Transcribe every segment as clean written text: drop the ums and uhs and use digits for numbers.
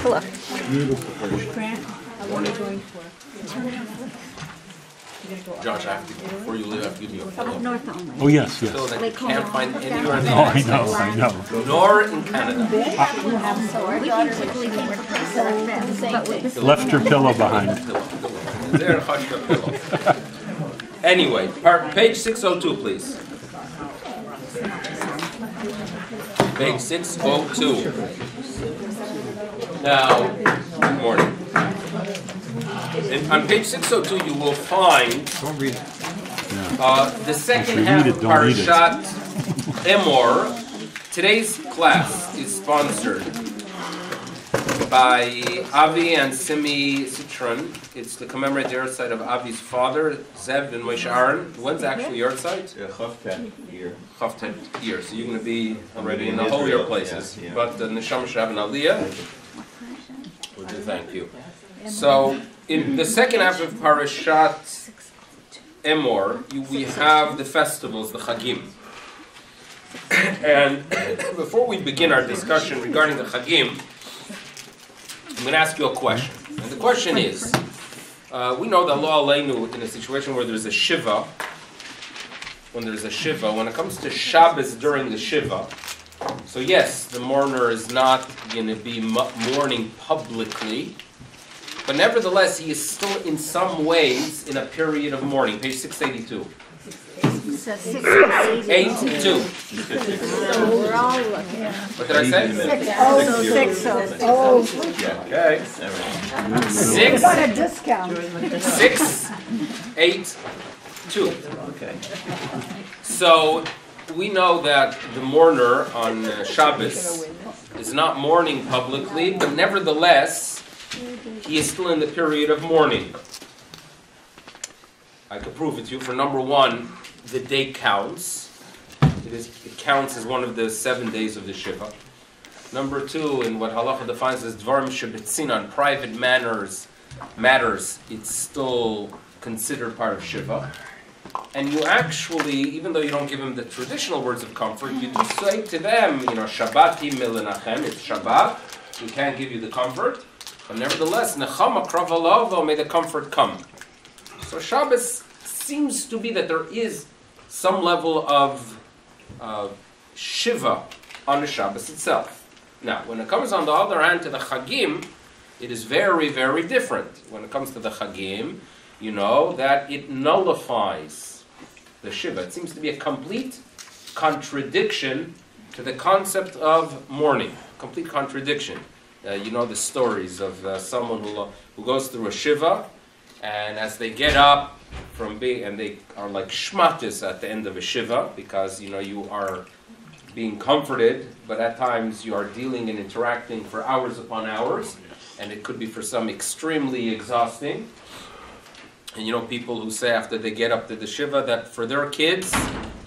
Take a look. Josh, I have to, before you leave, I have to give you a pillow. North only. Oh, yes, yes. Pillow that you can't find anywhere in the Oh, United I know. States, nor in Canada. We can typically think of places like this, but with this Left your pillow behind. There, hush your pillow. Anyway, page 602, please. Page 602. Now, good morning. On page 602, you will find the second half of Parshas Emor. Today's class is sponsored by Avi and Simi Citron. It's to commemorate the yahrzeit of Avi's father, Zev and Moshe Aaron. When's actually yahrzeit? Chavtet year. Chavtet year. So you're going to be already in the holier places. Yeah. But the Neshama should have an aliyah. We do thank you. So in the second half of Parashat Emor, we have the festivals, the Chagim. And before we begin our discussion regarding the Chagim, I'm going to ask you a question. And the question is, we know that Lo Aleinu, in a situation where there's a Shiva, when it comes to Shabbos during the Shiva, so yes, the mourner is not going to be mourning publicly, but nevertheless, he is still in some ways in a period of mourning. Page 682. It says 682. 82. We're all looking. What did I say? 602. Okay. We got a discount. 682. Okay. So we know that the mourner on Shabbos is not mourning publicly, but nevertheless, he is still in the period of mourning. I could prove it to you. For number one, the day counts. It counts as one of the 7 days of the Shiva. Number two, in what Halacha defines as Dvarim Shebetzin, on private matters, it's still considered part of Shiva. And you actually, even though you don't give them the traditional words of comfort, you do say to them, Shabbati milenachem, it's Shabbat, we can't give you the comfort. But nevertheless, Nechama Kravalavo, may the comfort come. So Shabbos seems to be that there is some level of Shiva on the Shabbos itself. Now, when it comes on the other hand to the Chagim, it is very, very different. When it comes to the Chagim, you know that it nullifies the Shiva. It seems to be a complete contradiction to the concept of mourning. Complete contradiction. You know the stories of someone who goes through a Shiva, and as they get up from being, and they are like shmatis at the end of a Shiva, because you are being comforted, but at times you are dealing and interacting for hours upon hours, and it could be for some extremely exhausting. And people who say after they get up to the Shiva that for their kids,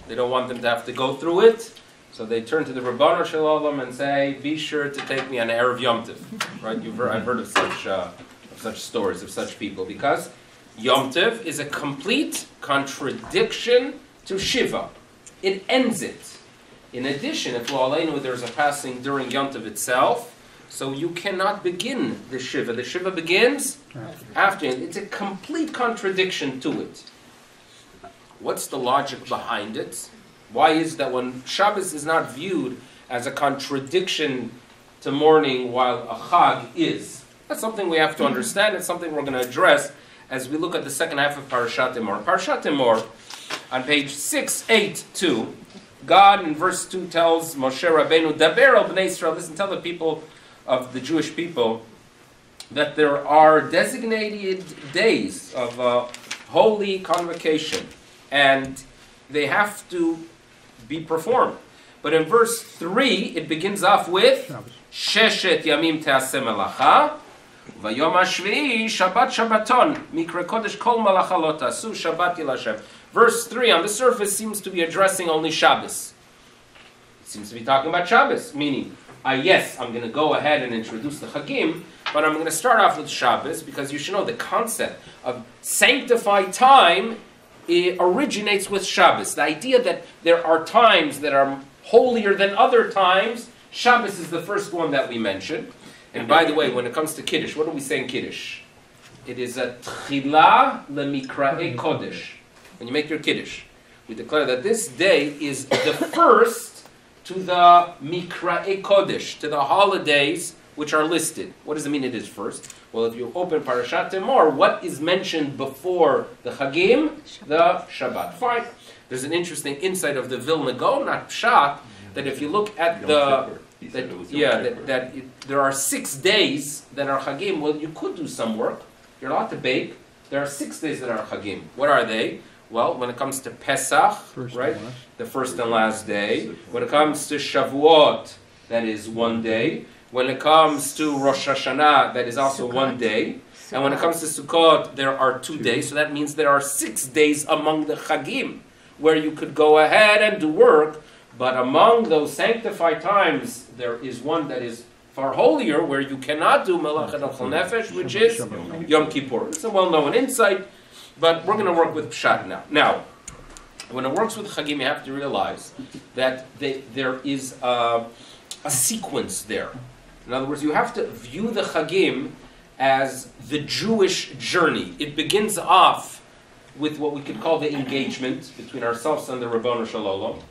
they don't want them to have to go through it, so they turn to the Rabbanu Shalom and say, be sure to take me on Erev Yom Tov. Right? I've heard of such stories, of such people, because Yom Tov is a complete contradiction to Shiva. It ends it. In addition, if Lo Aleinu, there's a passing during Yom Tov itself, so you cannot begin the Shiva. The Shiva begins after it. It's a complete contradiction to it. What's the logic behind it? Why is that when Shabbos is not viewed as a contradiction to mourning while a Chag is? That's something we have to understand. It's something we're going to address as we look at the second half of Parashat Emor. Parashat Emor, on page 682, God in verse 2 tells Moshe Rabbeinu, Daber el bnei Yisrael, listen, tell the people of the Jewish people that there are designated days of holy convocation, and they have to be performed. But in verse 3, it begins off with Sheshet Yamim Te'aseh Melacha, Vayom HaShvi'i Shabbat Shabbaton, Mikra Kodesh Kol Malacha Lo Ta'asu Shabbat Yil Hashem. Verse 3 on the surface seems to be addressing only Shabbos. It seems to be talking about Shabbos, meaning, yes, I'm going to go ahead and introduce the Chagim, but I'm going to start off with Shabbos, because you should know the concept of sanctified time, it originates with Shabbos. The idea that there are times that are holier than other times, Shabbos is the first one that we mentioned. And by the way, when it comes to Kiddush, what do we say in Kiddush? It is a Tchila Lemikra'e Kodesh. When you make your Kiddush, we declare that this day is the first to the Mikra'e Kodesh, to the holidays which are listed. What does it mean it is first? Well, if you open Parashat Emor, what is mentioned before the Chagim? The Shabbat. Fine. There's an interesting insight of the Vilna Gaon, not Pshat, that if you look at there are 6 days that are Chagim. Well, you could do some work. You're allowed to bake. There are 6 days that are Chagim. What are they? Well, when it comes to Pesach, right, the first and last day. When it comes to Shavuot, that is 1 day. When it comes to Rosh Hashanah, that is also 1 day. And when it comes to Sukkot, there are 2 days. So that means there are 6 days among the Chagim where you could go ahead and do work. But among those sanctified times, there is one that is far holier where you cannot do Melachet Achal Nefesh, which is Yom Kippur. It's a well-known insight. But we're going to work with Pshat now. Now, when it works with Chagim, you have to realize that there is a sequence there. In other words, you have to view the Chagim as the Jewish journey. It begins off with what we could call the engagement between ourselves and the Ribbono Shel Olam,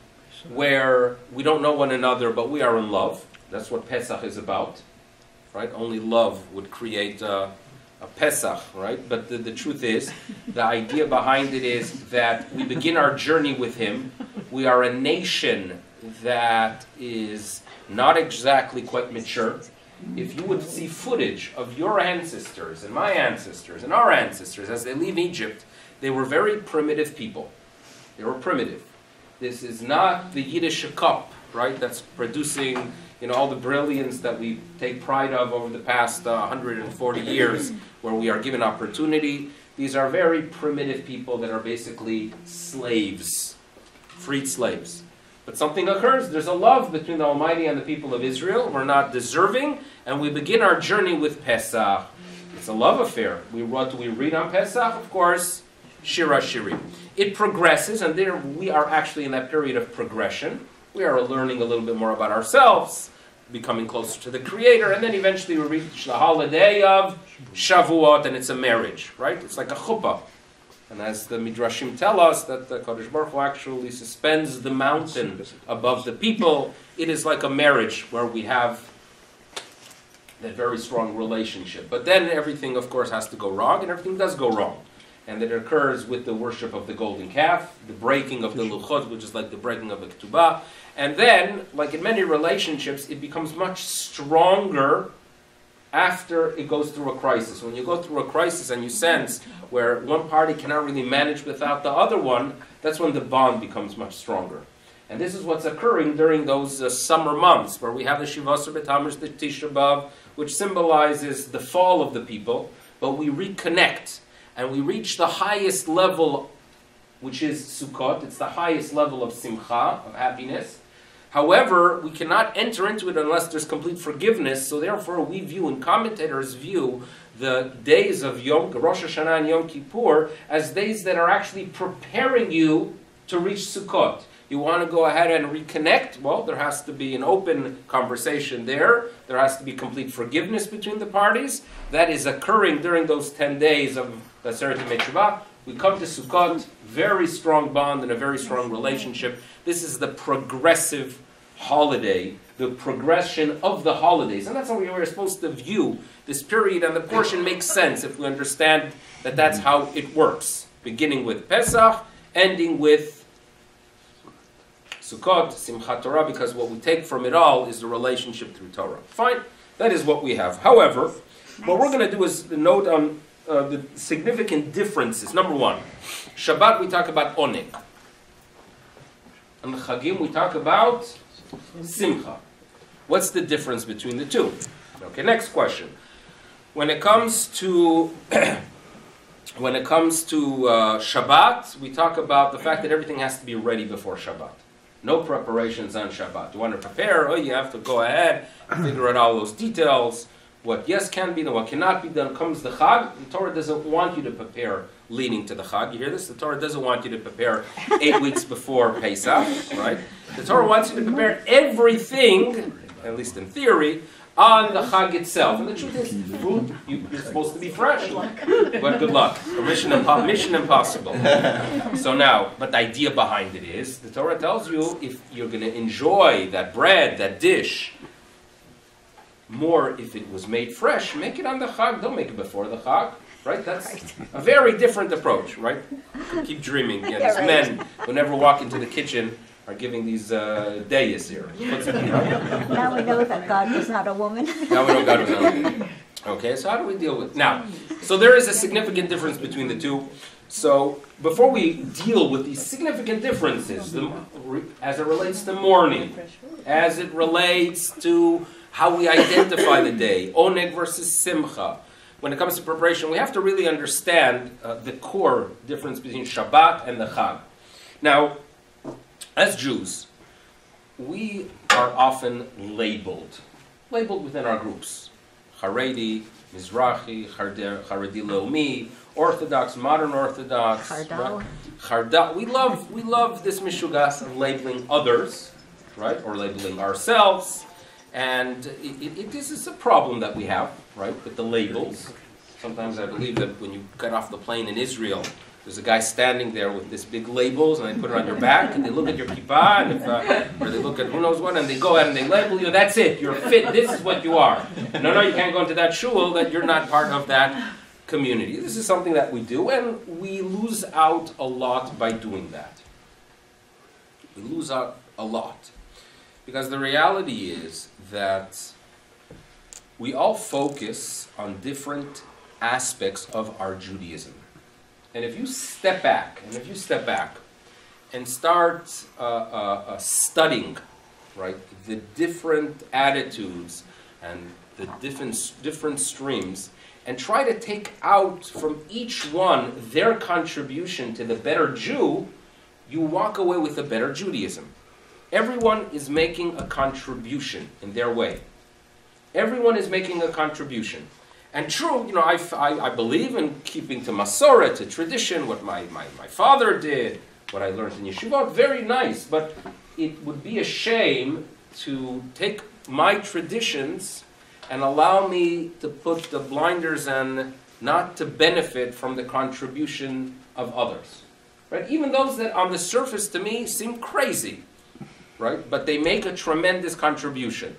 where we don't know one another, but we are in love. That's what Pesach is about, right? Only love would create a Pesach, right? But the truth is, the idea behind it is that we begin our journey with him. We are a nation that is not exactly quite mature. If you would see footage of your ancestors and my ancestors and our ancestors as they leave Egypt, they were very primitive people. They were primitive. This is not the Yiddish cup, right? That's producing all the brilliance that we take pride of over the past 140 years, where we are given opportunity. These are very primitive people that are basically slaves, freed slaves. But something occurs. There's a love between the Almighty and the people of Israel. We're not deserving, and we begin our journey with Pesach. It's a love affair. What do we read on Pesach? Of course, Shira Shirim. It progresses, and there we are actually in that period of progression. We are learning a little bit more about ourselves, becoming closer to the Creator, and then eventually we reach the holiday of Shavuot, and it's a marriage, right? It's like a chuppah. And as the Midrashim tell us, that the Kadosh Baruch Hu actually suspends the mountain above the people. It is like a marriage where we have that very strong relationship. But then everything, of course, has to go wrong, and everything does go wrong. And it occurs with the worship of the golden calf, the breaking of the luchot, which is like the breaking of the ketubah. And then, like in many relationships, it becomes much stronger after it goes through a crisis. When you go through a crisis and you sense where one party cannot really manage without the other one, that's when the bond becomes much stronger. And this is what's occurring during those summer months, where we have the Shivasar B'Tammuz, the Tisha B'Av, which symbolizes the fall of the people, but we reconnect. And we reach the highest level, which is Sukkot. It's the highest level of simcha, of happiness. However, we cannot enter into it unless there's complete forgiveness. So therefore, we view, and commentators view, the days of Rosh Hashanah and Yom Kippur as days that are actually preparing you to reach Sukkot. You want to go ahead and reconnect? Well, there has to be an open conversation there. There has to be complete forgiveness between the parties. That is occurring during those 10 days of the Aseret Yemei Teshuvah. We come to Sukkot, very strong bond and a very strong relationship. This is the progressive holiday, the progression of the holidays. And that's how we are supposed to view this period. And the portion makes sense if we understand that that's how it works. Beginning with Pesach, ending with Sukkot, Simchat Torah, because what we take from it all is the relationship through Torah. Fine, that is what we have. However, what we're going to do is note on the significant differences. Number one, Shabbat we talk about Oneg. On the Chagim we talk about Simcha. What's the difference between the two? Okay, next question. When it comes to Shabbat, we talk about the fact that everything has to be ready before Shabbat. No preparations on Shabbat. You want to prepare? Oh, you have to go ahead and figure out all those details. What yes can be done, what cannot be done. Comes the Chag. The Torah doesn't want you to prepare leading to the Chag. You hear this? The Torah doesn't want you to prepare 8 weeks before Pesach, right? The Torah wants you to prepare everything, at least in theory, on the Chag itself. And the truth is, food, you're supposed to be fresh. But good luck. Mission impossible. So now, but the idea behind it is, the Torah tells you, if you're going to enjoy that bread, that dish, more if it was made fresh, make it on the Chag. Don't make it before the Chag. Right? That's a very different approach, right? Keep dreaming. Yeah, these men who never walk into the kitchen are giving these dayas here. Now we know that God was not a woman. Now we know God was not a woman. Okay, so how do we deal with now? So there is a significant difference between the two. So before we deal with these significant differences, as it relates to mourning, as it relates to how we identify the day, oneg versus simcha, when it comes to preparation, we have to really understand the core difference between Shabbat and the Chag. Now, as Jews, we are often labeled within our groups. Haredi, Mizrahi, Haredi Leumi, Orthodox, Modern Orthodox. Chardal. We love this mishugas of labeling others, right? Or labeling ourselves. And this is a problem that we have, right, with the labels. Sometimes I believe that when you get off the plane in Israel, there's a guy standing there with this big labels, and they put it on your back, and they look at your kippah, and or they look at who knows what, and they go out and they label you. That's it. You're fit. This is what you are. No, you can't go into that shul. That you're not part of that community. This is something that we do, and we lose out a lot by doing that. We lose out a lot. Because the reality is that we all focus on different aspects of our Judaism. And if you step back and start studying, right, the different attitudes and the different streams, and try to take out from each one their contribution to the better Jew, you walk away with a better Judaism. Everyone is making a contribution in their way. Everyone is making a contribution. And true, I believe in keeping to Masorah, to tradition, what my father did, what I learned in yeshiva, very nice. But it would be a shame to take my traditions and allow me to put the blinders and not to benefit from the contribution of others. Right? Even those that on the surface to me seem crazy. Right? But they make a tremendous contribution.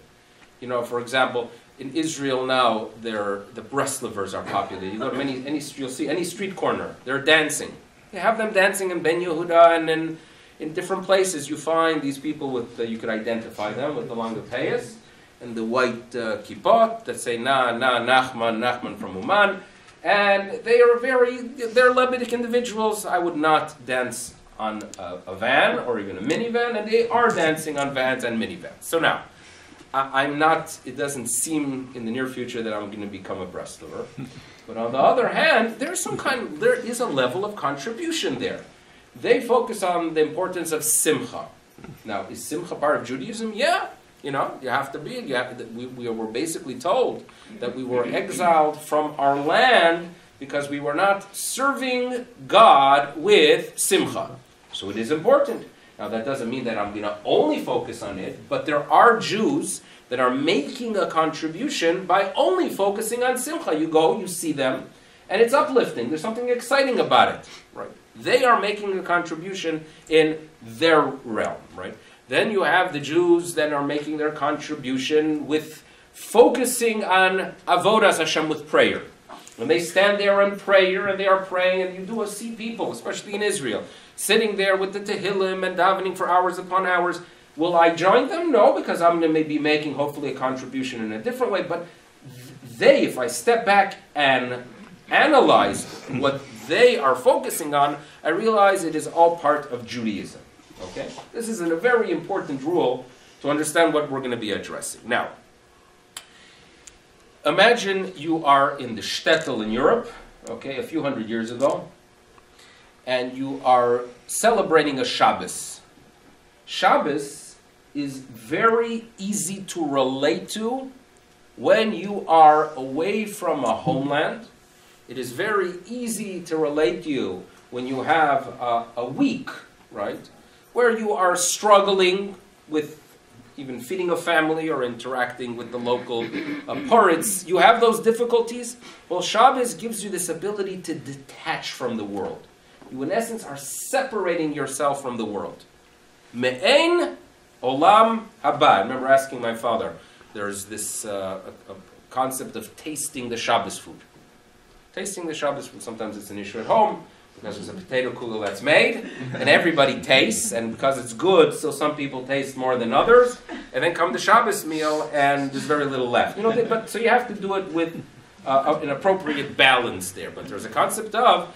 For example, in Israel now, the Breslovers are popular. You go to you'll see any street corner, they're dancing. You have them dancing in Ben Yehuda, and then in different places you find these people with, you could identify them with the long payas and the white kippot that say Nachman from Uman. And they're Levitic individuals. I would not dance on a van or even a minivan, and they are dancing on vans and minivans. So now, I'm not, it doesn't seem in the near future that I'm going to become a Breslover. But on the other hand, there is a level of contribution there. They focus on the importance of simcha. Now, is simcha part of Judaism? Yeah. You have to be. We were basically told that we were exiled from our land because we were not serving God with simcha. So it is important. Now that doesn't mean that I'm going to only focus on it, but there are Jews that are making a contribution by only focusing on simcha. You go, you see them, and it's uplifting. There's something exciting about it. Right? They are making a contribution in their realm. Right? Then you have the Jews that are making their contribution with focusing on avodas Hashem with prayer. When they stand there in prayer and they are praying, and you do see people, especially in Israel, sitting there with the Tehillim and davening for hours upon hours. Will I join them? No, because I'm going to be making hopefully a contribution in a different way. But they, if I step back and analyze what they are focusing on, I realize it is all part of Judaism. Okay? This is a very important rule to understand what we're going to be addressing. Now, imagine you are in the shtetl in Europe, okay, a few hundred years ago, and you are celebrating a Shabbos. Shabbos is very easy to relate to when you are away from a homeland. It is very easy to relate to you when you have a week, right, where you are struggling with even feeding a family or interacting with the local poritz, you have those difficulties. Well, Shabbos gives you this ability to detach from the world. You, in essence, are separating yourself from the world. Me'ein olam haba. I remember asking my father, there's this a concept of tasting the Shabbos food. Tasting the Shabbos food, sometimes it's an issue at home, because there's a potato kugel that's made, and everybody tastes, and because it's good, so some people taste more than others, and then come the Shabbos meal, and there's very little left. But so you have to do it with an appropriate balance there. But there's a concept of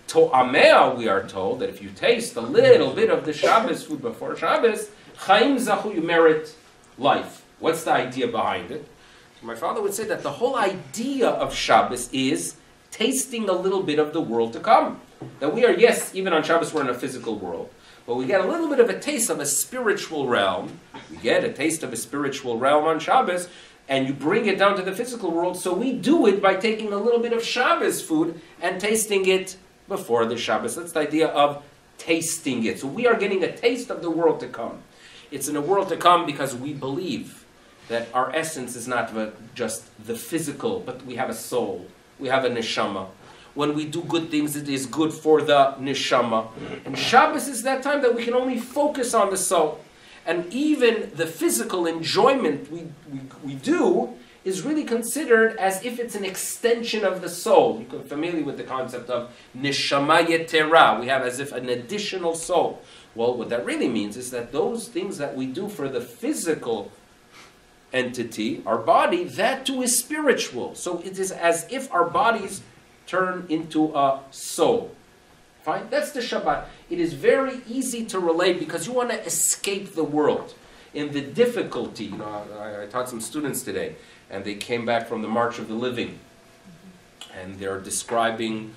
to'amea, we are told, that if you taste a little bit of the Shabbos food before Shabbos, chaim zachu, you merit life. What's the idea behind it? My father would say that the whole idea of Shabbos is tasting a little bit of the world to come. That we are, yes, even on Shabbos we're in a physical world, but we get a little bit of a taste of a spiritual realm. We get a taste of a spiritual realm on Shabbos, and you bring it down to the physical world, so we do it by taking a little bit of Shabbos food and tasting it before the Shabbos. That's the idea of tasting it. So we are getting a taste of the world to come. It's in a world to come because we believe that our essence is not just the physical, but we have a soul. We have a neshama. When we do good things, it is good for the neshama. And Shabbos is that time that we can only focus on the soul. And even the physical enjoyment we do is really considered as if it's an extension of the soul. You're familiar with the concept of neshama yetera. We have as if an additional soul. Well, what that really means is that those things that we do for the physical entity, our body, that too is spiritual. So it is as if our bodies turn into a soul. Fine? That's the Shabbat. It is very easy to relate because you want to escape the world. In the difficulty, I taught some students today, and they came back from the March of the Living, and they're describing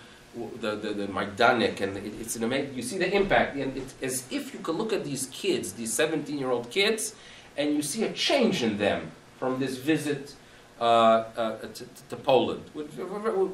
the Majdanek, and it's an amazing, you see the impact, and it's as if you could look at these kids, these 17-year-old kids, and you see a change in them from this visit to Poland.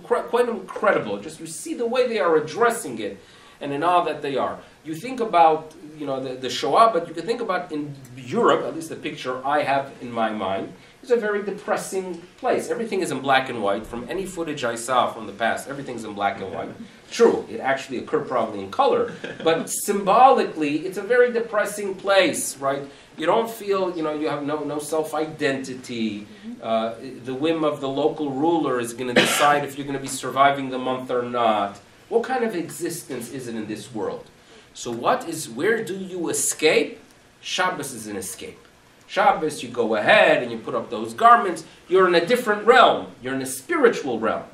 Quite incredible. Just you see the way they are addressing it, and in all that they are. You think about the Shoah, but you can think about in Europe, at least the picture I have in my mind, is a very depressing place. Everything is in black and white. From any footage I saw from the past, everything's in black and white. True, it actually occurred probably in color, but symbolically, it's a very depressing place, right? You don't feel, you have no self-identity. The whim of the local ruler is going to decide if you're going to be surviving the month or not. What kind of existence is it in this world? So where do you escape? Shabbos is an escape. Shabbos, you go ahead and you put up those garments. You're in a different realm. You're in a spiritual realm.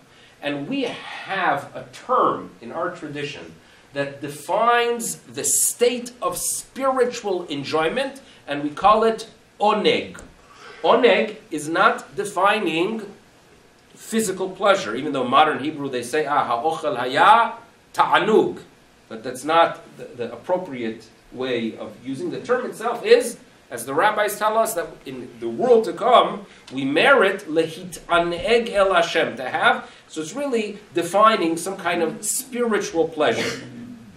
And we have a term in our tradition that defines the state of spiritual enjoyment, and we call it oneg. Oneg is not defining physical pleasure, even though modern Hebrew they say, ha'ochel haya ta'anug. But that's not the appropriate way of using the term itself is, as the rabbis tell us, that in the world to come, we merit lehit'aneg el Hashem, to have. So it's really defining some kind of spiritual pleasure.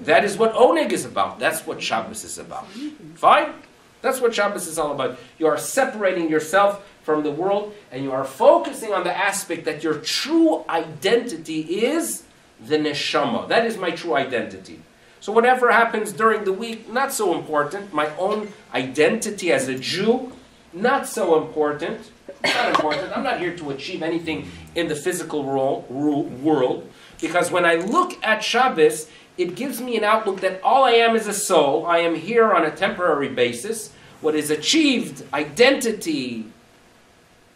That is what oneg is about. That's what Shabbos is about. Fine? That's what Shabbos is all about. You are separating yourself from the world, and you are focusing on the aspect that your true identity is the neshama. That is my true identity. So whatever happens during the week, not so important. My own identity as a Jew, not so important. Not important. I'm not here to achieve anything in the physical world. Because when I look at Shabbos, it gives me an outlook that all I am is a soul. I am here on a temporary basis. What is achieved, identity,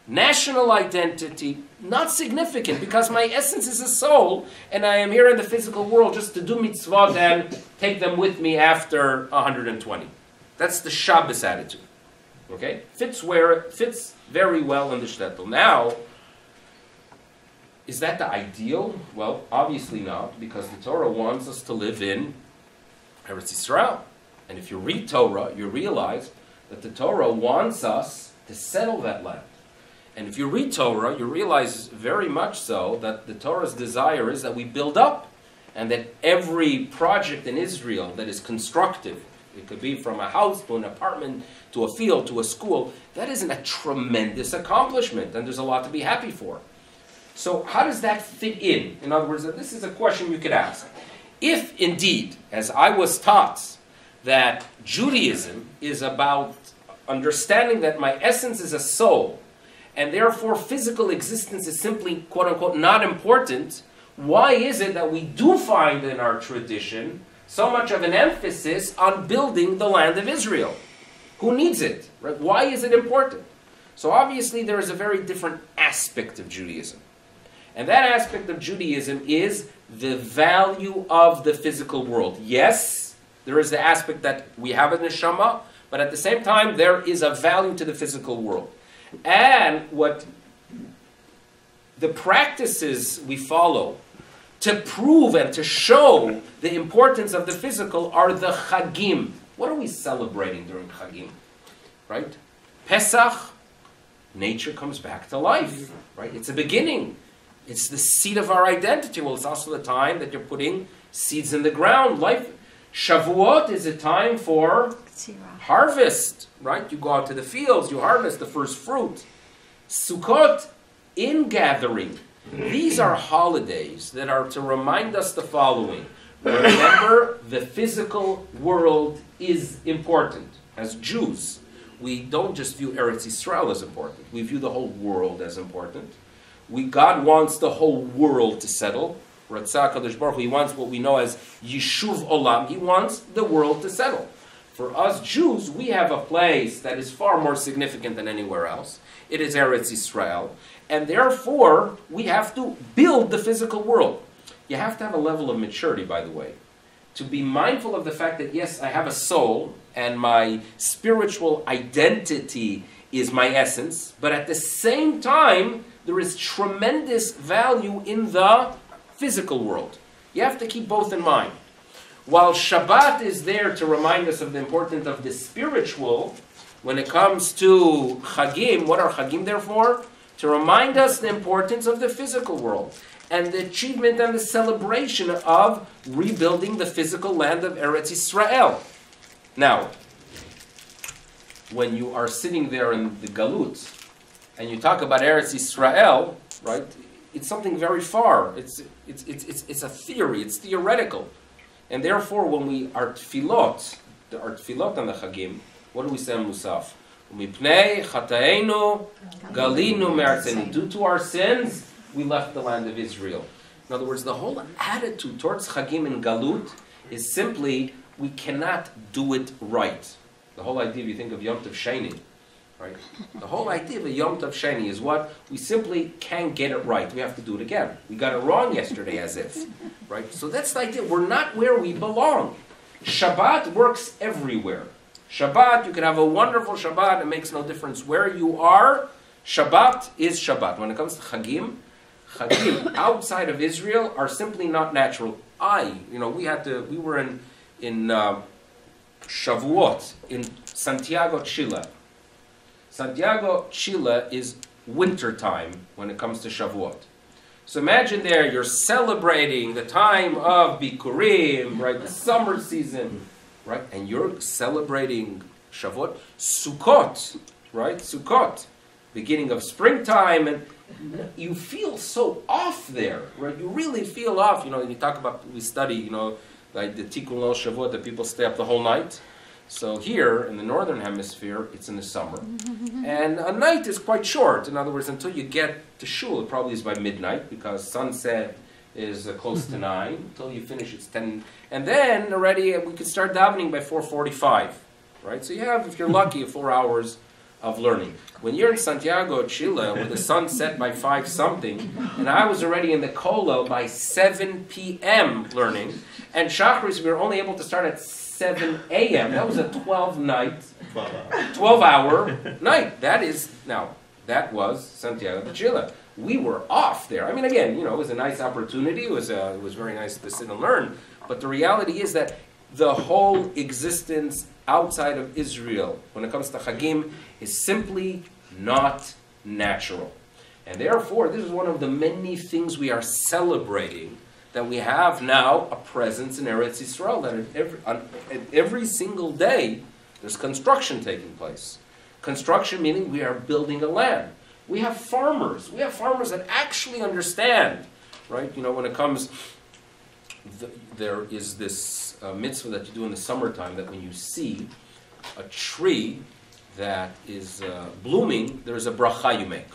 national identity, not significant because my essence is a soul and I am here in the physical world just to do mitzvot and take them with me after 120. That's the Shabbos attitude. Okay? Fits very well in the shtetl. Now, is that the ideal? Well, obviously not, because the Torah wants us to live in Eretz Yisrael. And if you read Torah, you realize that the Torah wants us to settle that land. And if you read Torah, you realize very much so that the Torah's desire is that we build up, and that every project in Israel that is constructive It could be from a house to an apartment to a field to a school. That isn't a tremendous accomplishment, and there's a lot to be happy for. So how does that fit in? In other words, this is a question you could ask. If indeed, as I was taught, that Judaism is about understanding that my essence is a soul, and therefore physical existence is simply, quote-unquote, not important, why is it that we do find in our tradition so much of an emphasis on building the land of Israel? Who needs it? Right? Why is it important? So obviously there is a very different aspect of Judaism. And that aspect of Judaism is the value of the physical world. Yes, there is the aspect that we have a neshama, but at the same time there is a value to the physical world. And what the practices we follow to prove and to show the importance of the physical are the Chagim. What are we celebrating during Chagim? Right? Pesach, nature comes back to life. Right? It's a beginning. It's the seed of our identity. Well, it's also the time that you're putting seeds in the ground. Life. Shavuot is a time for harvest. Right? You go out to the fields, you harvest the first fruit. Sukkot, ingathering. These are holidays that are to remind us the following. Remember, the physical world is important. As Jews, we don't just view Eretz Yisrael as important. We view the whole world as important. God wants the whole world to settle. Ratzah Kadosh Baruch Hu, He wants what we know as Yishuv Olam. He wants the world to settle. For us Jews, we have a place that is far more significant than anywhere else. It is Eretz Yisrael. And therefore, we have to build the physical world. You have to have a level of maturity, by the way, to be mindful of the fact that, yes, I have a soul, and my spiritual identity is my essence, but at the same time, there is tremendous value in the physical world. You have to keep both in mind. While Shabbat is there to remind us of the importance of the spiritual, when it comes to Chagim, what are Chagim there for? To remind us the importance of the physical world and the achievement and the celebration of rebuilding the physical land of Eretz Yisrael. Now, when you are sitting there in the Galut and you talk about Eretz Yisrael, right? It's something very far. It's a theory. It's theoretical, and therefore, when we are tefillot on the Chagim, what do we say in Musaf? Mipnei chataenu galinu me'artzenu. Due to our sins, we left the land of Israel. In other words, the whole attitude towards Chagim and Galut is simply, we cannot do it right. The whole idea, if you think of Yom Tov Sheni, right? The whole idea of a Yom Tov Sheni is what? We simply can't get it right. We have to do it again. We got it wrong yesterday, as if. Right? So that's the idea. We're not where we belong. Shabbat works everywhere. Shabbat, you can have a wonderful Shabbat. It makes no difference where you are. Shabbat is Shabbat. When it comes to Chagim outside of Israel are simply not natural. We were in Shavuot in Santiago, Chile. Santiago, Chile is winter time when it comes to Shavuot. So imagine there, you're celebrating the time of Bikurim, right, the summer season, right, and you're celebrating Shavuot, Sukkot, right, Sukkot, beginning of springtime, and you feel so off there, right, you really feel off, we study, like the Tikkun Leil Shavuot, that people stay up the whole night. So here, in the northern hemisphere, it's in the summer. And a night is quite short. In other words, until you get to shul, it probably is by midnight, because sunset is close to 9. Until you finish, it's 10. And then already we could start davening by 4:45. Right? So you have, if you're lucky, 4 hours of learning. When you're in Santiago, Chile, where the sun set by 5-something, and I was already in the Kollel by 7 p.m. learning, and Shachris, we were only able to start at 7 a.m. That was a 12-hour night. That was Santiago de Chile. We were off there. I mean, again, it was a nice opportunity. It was very nice to sit and learn. But the reality is that the whole existence outside of Israel, when it comes to Chagim, is simply not natural. And therefore, this is one of the many things we are celebrating, that we have now a presence in Eretz Yisrael, that at every single day there's construction taking place. Construction meaning we are building a land. We have farmers. We have farmers that actually understand, right? You know, when it comes, there is this mitzvah that you do in the summertime, that when you see a tree that is blooming, there's a bracha you make.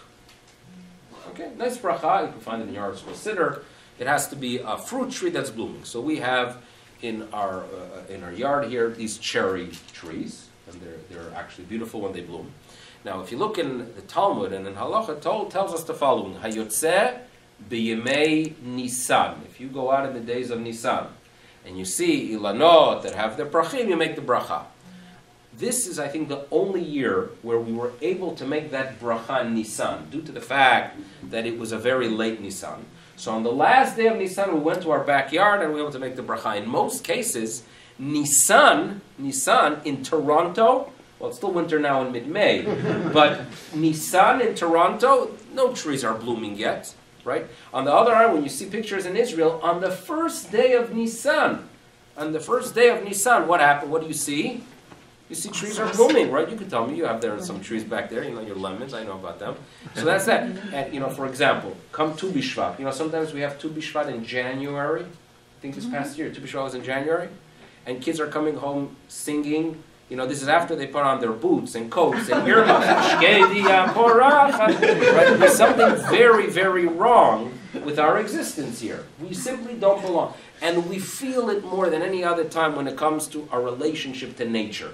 Okay, nice bracha. You can find it in your siddur. It has to be a fruit tree that's blooming. So we have in our yard here these cherry trees, and they're actually beautiful when they bloom. Now, if you look in the Talmud and in Halacha, it tells us the following: Hayotzeh b'yemei Nisan. If you go out in the days of Nisan, and you see ilanot that have their brachim, you make the bracha. This is, I think, the only year where we were able to make that bracha in Nisan, due to the fact that it was a very late Nisan. So on the last day of Nisan, we went to our backyard and we were able to make the bracha. In most cases, Nisan in Toronto, well, it's still winter now in mid-May, but Nisan in Toronto, no trees are blooming yet, right? On the other hand, when you see pictures in Israel, on the first day of Nisan, what happened? What do you see? You see trees are blooming, right? You can tell me, you have there some trees back there, you know, your lemons, I know about them. So that's that. And, you know, for example, come Tu B'Shvat. You know, sometimes we have Tu B'Shvat in January. I think this past year, Tu B'Shvat was in January. And kids are coming home singing. You know, this is after they put on their boots and coats and earmuffs. Right? There's something very, very wrong with our existence here. We simply don't belong. And we feel it more than any other time when it comes to our relationship to nature.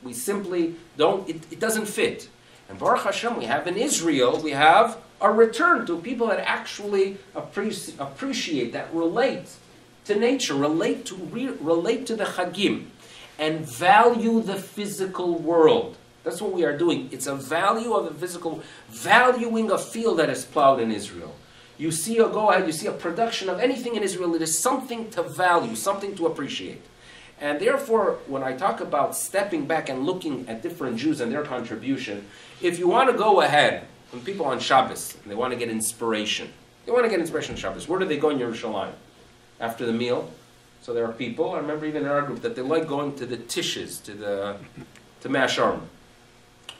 We simply don't, it doesn't fit. And Baruch Hashem, we have in Israel, we have a return to people that actually appreciate, that relate to nature, relate to the Chagim, and value the physical world. That's what we are doing. It's a value of the physical, valuing a field that is plowed in Israel. You see a production of anything in Israel, it is something to value, something to appreciate. And therefore, when I talk about stepping back and looking at different Jews and their contribution, if you want to go ahead, when people on Shabbos, and they want to get inspiration, on Shabbos, where do they go in Yerushalayim? After the meal? So there are people, I remember even in our group, that they like going to the tishes, to Masharim.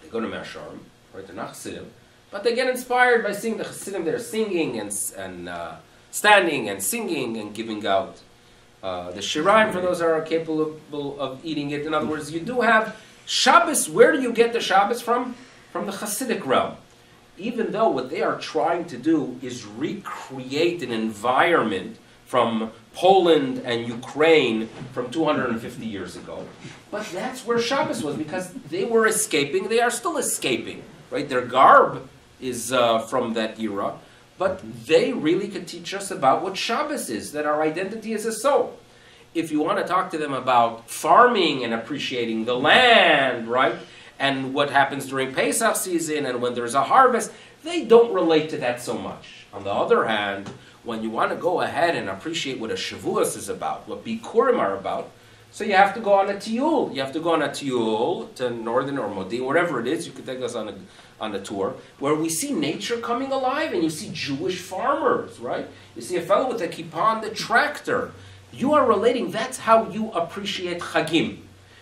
They go to Masharim, right? They're not Chassidim. But they get inspired by seeing the Chassidim there singing and standing and singing and giving out the shiraim for those that are capable of eating it. In other words, you do have Shabbos. Where do you get the Shabbos from? From the Hasidic realm. Even though what they are trying to do is recreate an environment from Poland and Ukraine from 250 years ago. But that's where Shabbos was, because they were escaping. They are still escaping, right? Their garb is from that era. But they really could teach us about what Shabbos is, that our identity is a soul. If you want to talk to them about farming and appreciating the land, right, and what happens during Pesach season and when there's a harvest, they don't relate to that so much. On the other hand, when you want to go ahead and appreciate what a Shavuos is about, what Bikurim are about, so you have to go on a tiyul. You have to go on a tiyul to Northern or Modi, wherever it is. You could take us on a tour where we see nature coming alive, and you see Jewish farmers, right? You see a fellow with a kippah on the tractor. You are relating. That's how you appreciate Chagim.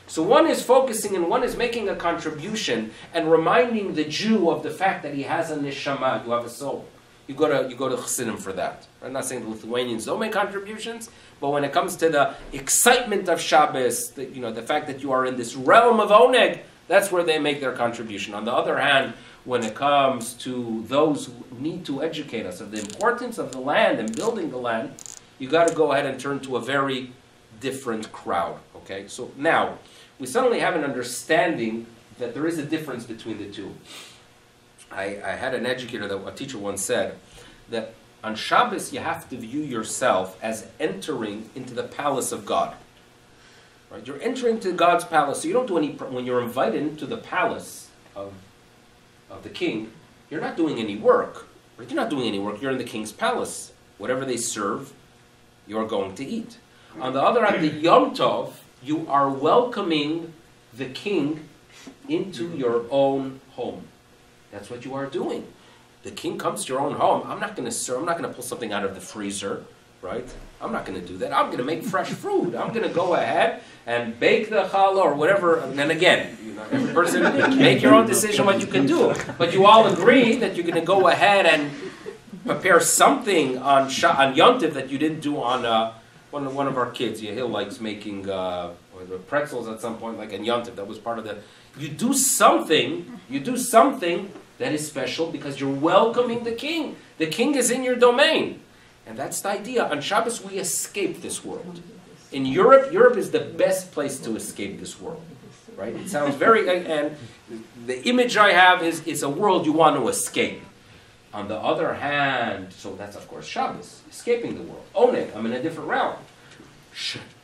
So one is focusing and one is making a contribution and reminding the Jew of the fact that he has a neshama. You have a soul. You go to Chassidim for that. I'm not saying the Lithuanians don't make contributions, but when it comes to the excitement of Shabbos, the fact that you are in this realm of Oneg, that's where they make their contribution. On the other hand, when it comes to those who need to educate us of the importance of the land and building the land, you got to go ahead and turn to a very different crowd. Okay, so now we suddenly have an understanding that there is a difference between the two. I had an educator, a teacher once said that on Shabbos you have to view yourself as entering into the palace of God. Right? You're entering to God's palace, so you don't do any. When you're invited into the palace of the king, you're not doing any work. Right? You're not doing any work. You're in the king's palace. Whatever they serve, you're going to eat. On the other hand, the Yom Tov, you are welcoming the king into your own home. That's what you are doing. The king comes to your own home. I'm not going to pull something out of the freezer, right? I'm not going to do that. I'm going to make fresh fruit. I'm going to go ahead and bake the challah or whatever. And then again, every person make your own decision what you can do. But you all agree that you're going to go ahead and prepare something on Yom Tov that you didn't do on one of our kids. Yahil likes making pretzels at some point, like on Yom Tov. That was part of the. You do something that is special because you're welcoming the king. The king is in your domain. And that's the idea. On Shabbos, we escape this world. In Europe is the best place to escape this world. Right? It sounds very... And the image I have is it's a world you want to escape. On the other hand, so that's of course Shabbos, escaping the world. Oneg, I'm in a different realm.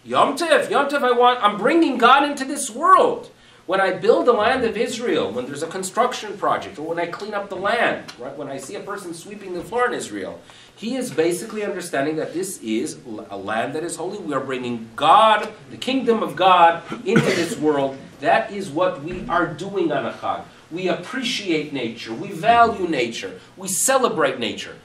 Yom Tov, I'm bringing God into this world. When I build the land of Israel, when there's a construction project, or when I clean up the land, right? When I see a person sweeping the floor in Israel, he is basically understanding that this is a land that is holy. We are bringing God, the kingdom of God, into this world. That is what we are doing on a Chag. We appreciate nature. We value nature. We celebrate nature.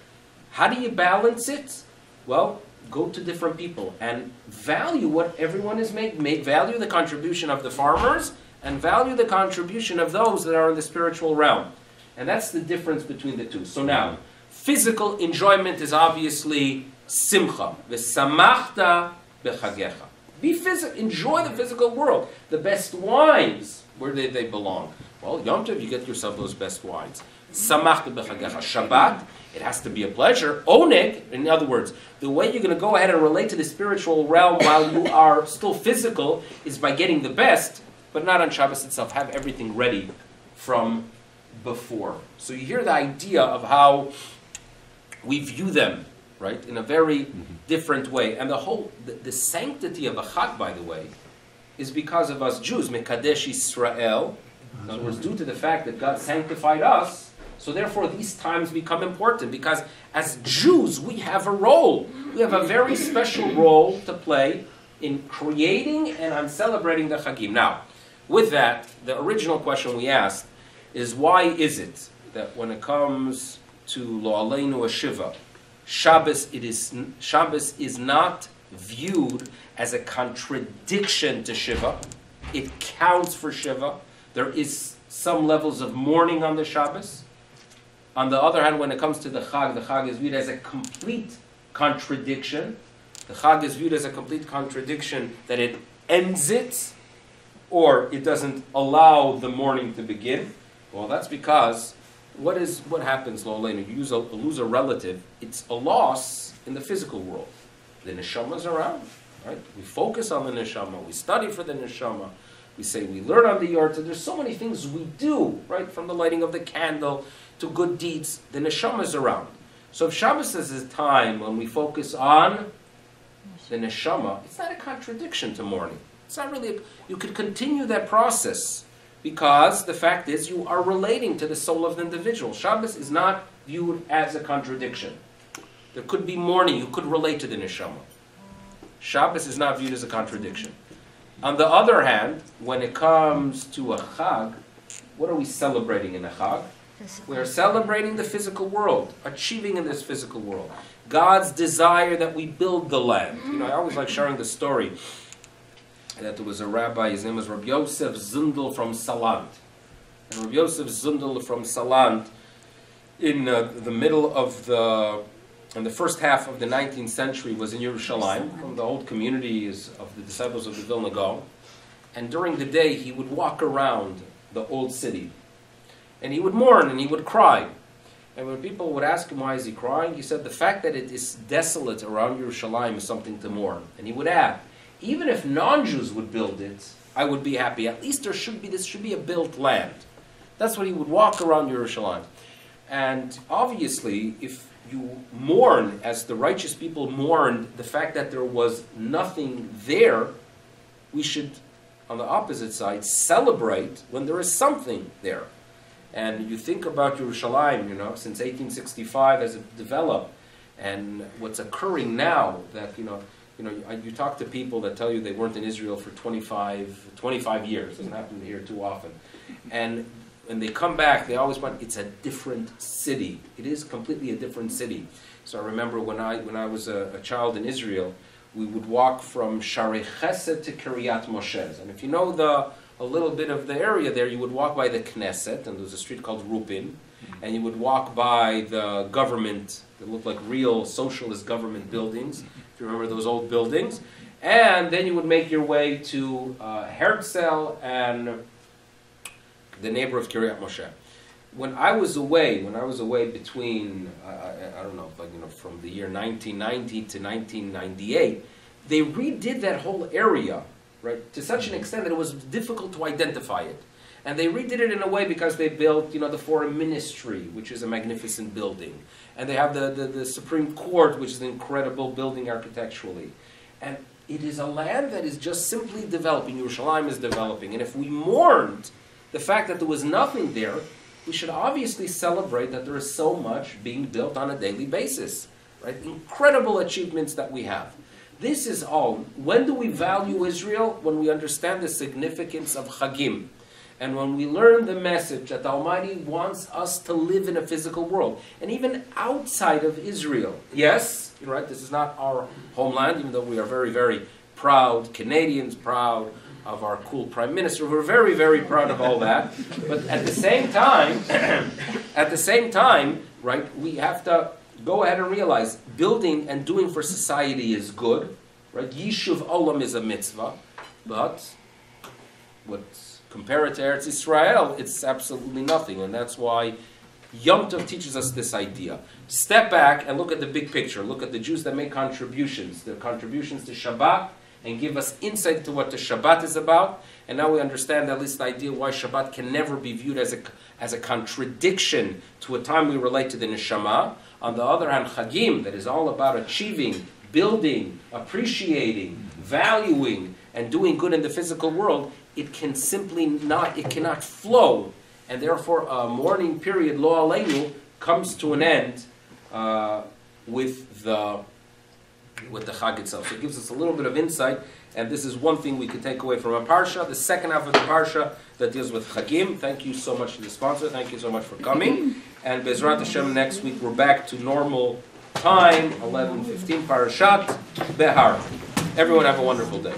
How do you balance it? Well, go to different people and value what everyone is making. Value the contribution of the farmers and value the contribution of those that are in the spiritual realm. And that's the difference between the two. So now, physical enjoyment is obviously simcha. V'samachta b'chagecha. Be physical. Enjoy the physical world. The best wines, where do they belong? Well, Yom Tov, you get yourself those best wines. Samachta b'chagecha. Shabbat, it has to be a pleasure. Oneg, in other words, the way you're going to go ahead and relate to the spiritual realm while you are still physical is by getting the best, but not on Shabbos itself. Have everything ready from before. So you hear the idea of how we view them, right, in a very different way. And the sanctity of a Chag, by the way, is because of us Jews, Mekadesh Yisrael. In other words, due to the fact that God sanctified us, so therefore these times become important, because as Jews we have a role. We have a very special role to play in creating and on celebrating the Chagim. Now, with that, the original question we asked is, why is it that when it comes to Lo Aleinu Shiva, Shabbos is not viewed as a contradiction to Shiva. It counts for Shiva. There is some levels of mourning on the Shabbos. On the other hand, when it comes to the Chag is viewed as a complete contradiction. The Chag is viewed as a complete contradiction that it ends it, or it doesn't allow the mourning to begin. Well, that's because what happens, Lo Aleinu? You lose a relative, it's a loss in the physical world. The neshama is around, right? We focus on the neshama, we study for the neshama, we say we learn on the yard. There's so many things we do, right? From the lighting of the candle to good deeds, the neshama is around. So if Shabbos is a time when we focus on the neshama, it's not a contradiction to mourning. It's not really, you could continue that process, because the fact is you are relating to the soul of the individual. Shabbos is not viewed as a contradiction. There could be mourning, you could relate to the neshama. Shabbos is not viewed as a contradiction. On the other hand, when it comes to a Chag, what are we celebrating in a Chag? We are celebrating the physical world, achieving in this physical world. God's desire that we build the land. You know, I always like sharing the story that there was a rabbi, his name was Rabbi Yosef Zundel from Salant. And Rabbi Yosef Zundel from Salant, in the middle of in the first half of the 19th century, was in Yerushalayim, from the old communities of the disciples of the Vilna Gaon. And during the day, he would walk around the old city. And he would mourn and he would cry. And when people would ask him why is he crying, he said the fact that it is desolate around Yerushalayim is something to mourn. And he would add, even if non-Jews would build it, I would be happy. At least this should be a built land. That's what he would walk around Yerushalayim. And obviously, if you mourn, as the righteous people mourned, the fact that there was nothing there, we should, on the opposite side, celebrate when there is something there. And you think about Yerushalayim, since 1865 as it developed, and what's occurring now, that, you talk to people that tell you they weren't in Israel for 25 years. Doesn't happen here too often. And when they come back, they always want, it's a different city. It is completely a different city. So I remember when I was a child in Israel, we would walk from Sharei Chesed to Kiryat Moshe. And if you know a little bit of the area there, you would walk by the Knesset, and there was a street called Rupin, and you would walk by the government that looked like real socialist government buildings, if you remember those old buildings. And then you would make your way to Herzl and the neighbor of Kiryat Moshe. When I was away between, I don't know, like, from the year 1990 to 1998, they redid that whole area, right, to such an extent that it was difficult to identify it. And they redid it in a way because they built, the Foreign Ministry, which is a magnificent building. And they have the Supreme Court, which is an incredible building architecturally. And it is a land that is just simply developing. Yerushalayim is developing. And if we mourned the fact that there was nothing there, we should obviously celebrate that there is so much being built on a daily basis. Right? Incredible achievements that we have. This is all. When do we value Israel? When we understand the significance of Chagim. And when we learn the message that the Almighty wants us to live in a physical world. And even outside of Israel. Yes, right, this is not our homeland, even though we are very, very proud Canadians, proud of our cool Prime Minister. We're very, very proud of all that. But at the same time, right, we have to go ahead and realize building and doing for society is good. Right? Yishuv Olam is a mitzvah. But compare it to Eretz Israel, it's absolutely nothing. And that's why Yom Tov teaches us this idea. Step back and look at the big picture. Look at the Jews that make contributions. Their contributions to Shabbat, and give us insight into what the Shabbat is about. And now we understand at least the idea why Shabbat can never be viewed as a contradiction to a time we relate to the Neshama. On the other hand, Chagim, that is all about achieving, building, appreciating, valuing, and doing good in the physical world, it cannot flow. And therefore a mourning period, Lo Aleinu, comes to an end with the Chag itself. So it gives us a little bit of insight, and this is one thing we could take away from a Parsha, the second half of the Parsha that deals with Chagim. Thank you so much to the sponsor. Thank you so much for coming. And Bezrat Hashem, next week we're back to normal time, 11:15, Parashat Behar. Everyone have a wonderful day.